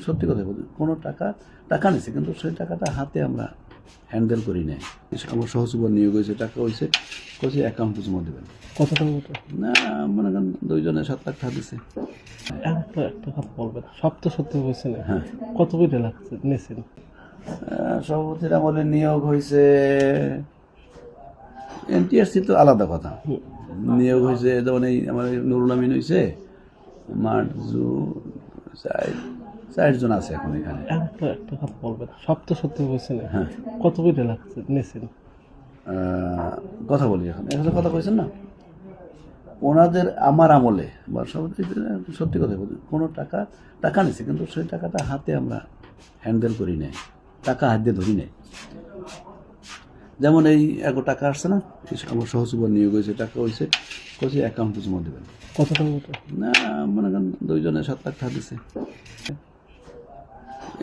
সত্যি কথা বলি, কোনো টাকা নিছে কিন্তু সেই টাকাটা হাতে আমরা হ্যান্ডেল করি নাই। আমার সহযোগী নিয়োগ হয়েছে, টাকা হয়েছে, কোথায় অ্যাকাউন্টে জমা দেবেন। কত টাকা মতো? না মনে করেন 2 জনে 7 লাখ টাকা দিছে। একটা কথা বলবেন, সব তো সত্যি হয়েছে না? হ্যাঁ, কত করে লাগছে নিয়েছেন? সভাপতির আমলে নিয়োগ হয়েছে, এনটিআরসি তো আলাদা কথা। নিয়োগ হয়েছে যেমন এই আমার নুরুল আমিন হয়েছে, মার্জু, 4 জন আছে এখন এখানে। একটা কথা বলবেন, সব তো সত্যি হয়েছে না? হ্যাঁ, কত করে লাগছে নিয়েছেন? কথা বলি এখন এখানে কথা কইছেন না ওনাদের আমার আমলে বা সত্যি কথা বলি, কোনো টাকা নিছে কিন্তু সেই টাকাটা হাতে আমরা হ্যান্ডেল করি নাই, টাকা হাত দিয়ে ধরি নাই। যেমন এই এত টাকা আসছে না, আমার সহযোগী নিয়োগ হয়েছে, টাকা হয়েছে, কোথায় অ্যাকাউন্টে জমা দেবেন। কত টাকা মতো? না মনে করেন 2 জনে 7 লাখ টাকা দিছে।